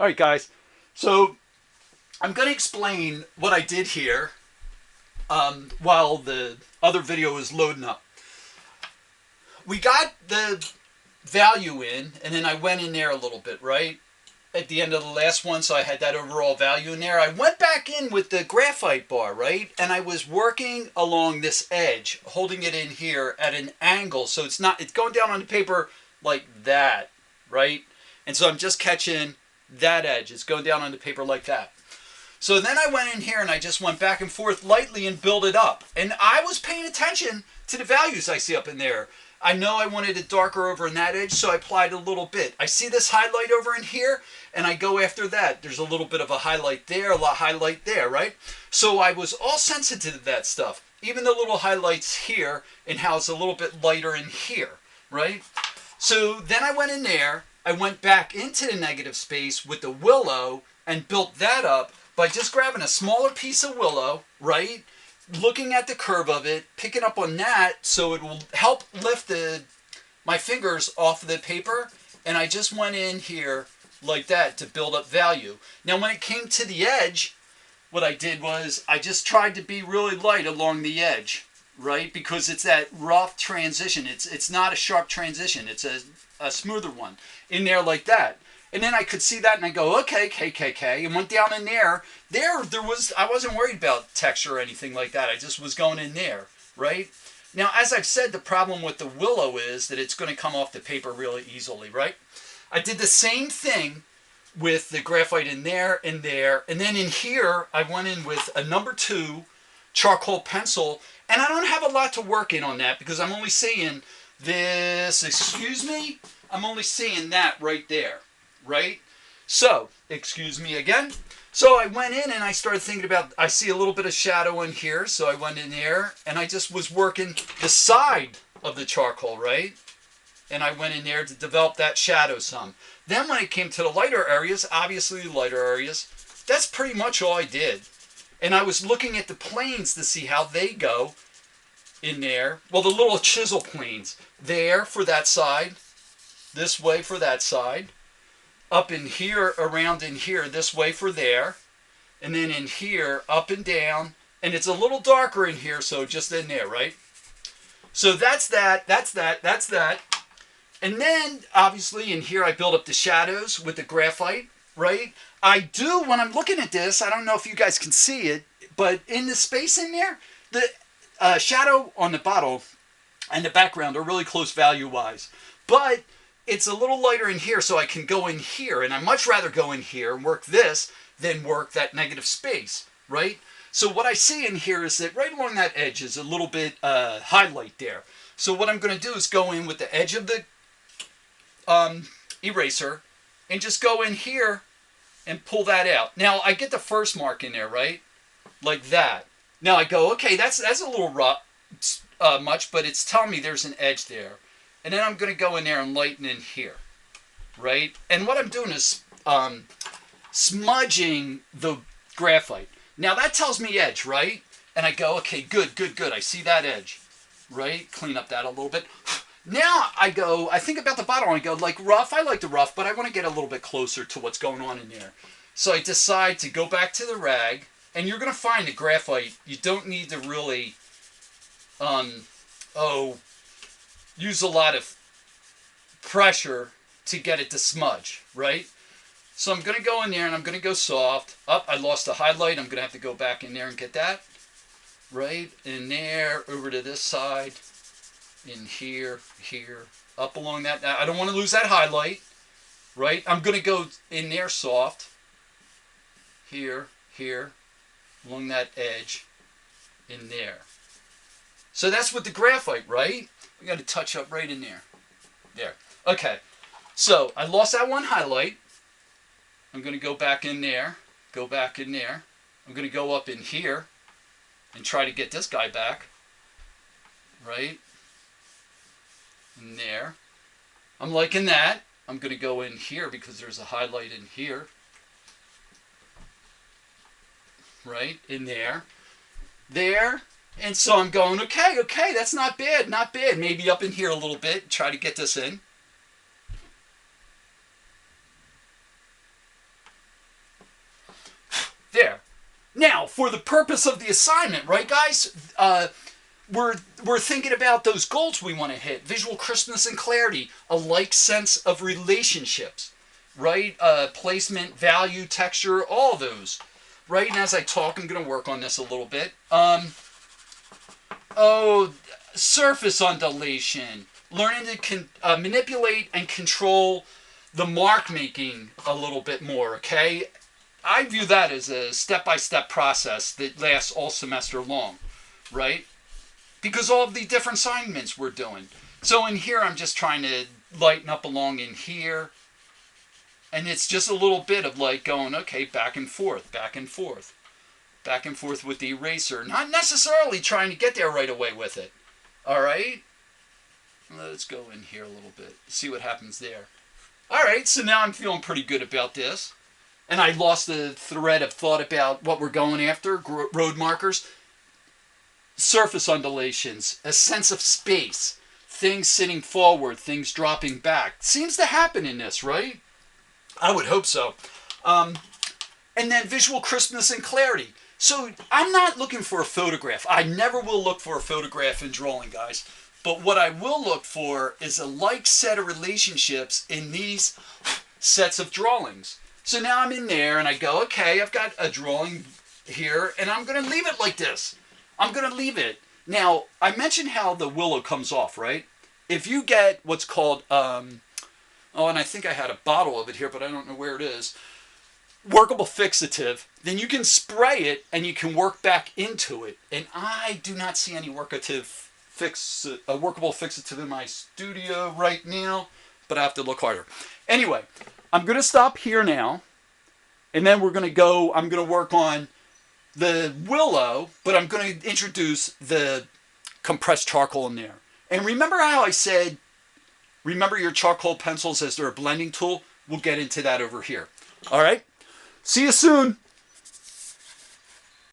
All right, guys. So I'm going to explain what I did here while the other video is loading up. We got the value in, and then I went in there a little bit, right? At the end of the last one, so I had that overall value in there. I went back in with the graphite bar, right? And I was working along this edge, holding it in here at an angle. So it's going down on the paper like that, right? And so I'm just catching that edge. It's going down on the paper like that. So then I went in here and I just went back and forth lightly and built it up. And I was paying attention to the values I see up in there. I know I wanted it darker over in that edge, so I applied a little bit. I see this highlight over in here, and I go after that. There's a little bit of a highlight there, a highlight there, right? So I was all sensitive to that stuff. Even the little highlights here, and how it's a little bit lighter in here, right? So then I went in there, I went back into the negative space with the willow and built that up by just grabbing a smaller piece of willow, right? Looking at the curve of it, picking up on that so it will help lift my fingers off the paper. And I just went in here like that to build up value. Now when it came to the edge, what I did was I just tried to be really light along the edge, right? Because it's that rough transition. It's not a sharp transition. It's a smoother one in there like that. And then I could see that and I go, okay, KKK, and went down in there. I wasn't worried about texture or anything like that. I just was going in there, right? Now, as I've said, the problem with the willow is that it's going to come off the paper really easily, right? I did the same thing with the graphite in there, and then in here, I went in with a number 2 charcoal pencil, and I don't have a lot to work in on that because I'm only seeing this, excuse me, I'm only seeing that right there. Right? So, excuse me again. So I went in and I started thinking about, I see a little bit of shadow in here, so I went in there and I just was working the side of the charcoal, right? And I went in there to develop that shadow some. Then when it came to the lighter areas, obviously the lighter areas, that's pretty much all I did. And I was looking at the planes to see how they go in there. Well, the little chisel planes, there for that side, this way for that side, up in here, around in here, this way for there, and then in here, up and down, and it's a little darker in here, so just in there, right? So that's that, that's that, that's that. And then, obviously, in here I build up the shadows with the graphite, right? I do, when I'm looking at this, I don't know if you guys can see it, but in the space in there, the shadow on the bottle and the background are really close value-wise. But it's a little lighter in here, so I can go in here, and I'd much rather go in here and work this than work that negative space, right? So what I see in here is that right along that edge is a little bit highlight there. So what I'm going to do is go in with the edge of the eraser and just go in here and pull that out. Now, I get the first mark in there, right? Like that. Now I go, okay, that's a little rough, much, but it's telling me there's an edge there. And then I'm going to go in there and lighten in here, right? And what I'm doing is smudging the graphite. Now that tells me edge, right? And I go, okay, good, good, good. I see that edge, right? Clean up that a little bit. Now I think about the bottle and I go, like rough, I like the rough, but I want to get a little bit closer to what's going on in there. So I decide to go back to the rag, and you're going to find the graphite, you don't need to really, use a lot of pressure to get it to smudge, right? So I'm going to go in there and I'm going to go soft. Up, I lost the highlight. I'm going to have to go back in there and get that. Right in there, over to this side, in here, here, up along that. Now, I don't want to lose that highlight, right? I'm going to go in there soft. Here, here, along that edge, in there. So that's with the graphite, right? We got to touch up right in there. There. Okay. So I lost that one highlight. I'm going to go back in there. Go back in there. I'm going to go up in here and try to get this guy back. Right? In there. I'm liking that. I'm going to go in here because there's a highlight in here. Right? In there. There. And so I'm going, okay, that's not bad, not bad. Maybe up in here a little bit, try to get this in. for the purpose of the assignment, right, guys? We're thinking about those goals we want to hit: visual crispness and clarity, a like sense of relationships, right? Placement, value, texture, all those, right? And as I talk, I'm going to work on this a little bit. Surface undulation, learning to manipulate and control the mark making a little bit more, okay? I view that as a step-by-step process that lasts all semester long, right? Because all of the different assignments we're doing. So in here, I'm just trying to lighten up along in here. And it's just a little bit of like going, okay, back and forth, back and forth. Back and forth with the eraser. Not necessarily trying to get there right away with it. All right? Let's go in here a little bit. See what happens there. All right, so now I'm feeling pretty good about this. And I lost the thread of thought about what we're going after, road markers. Surface undulations, a sense of space, things sitting forward, things dropping back. Seems to happen in this, right? I would hope so. And then visual crispness and clarity. So I'm not looking for a photograph. I never will look for a photograph in drawing, guys. But what I will look for is a like set of relationships in these sets of drawings. So now I'm in there and I go, okay, I've got a drawing here and I'm going to leave it like this. I'm going to leave it. Now, I mentioned how the willow comes off, right? If you get what's called, and I think I had a bottle of it here, but I don't know where it is, workable fixative, then you can spray it and you can work back into it. And I do not see any workable fixative in my studio right now, but I have to look harder. Anyway, I'm going to stop here now, and then we're going to go, I'm going to work on the willow, but I'm going to introduce the compressed charcoal in there. And remember how I said, remember your charcoal pencils as they're a blending tool? We'll get into that over here. All right? See you soon.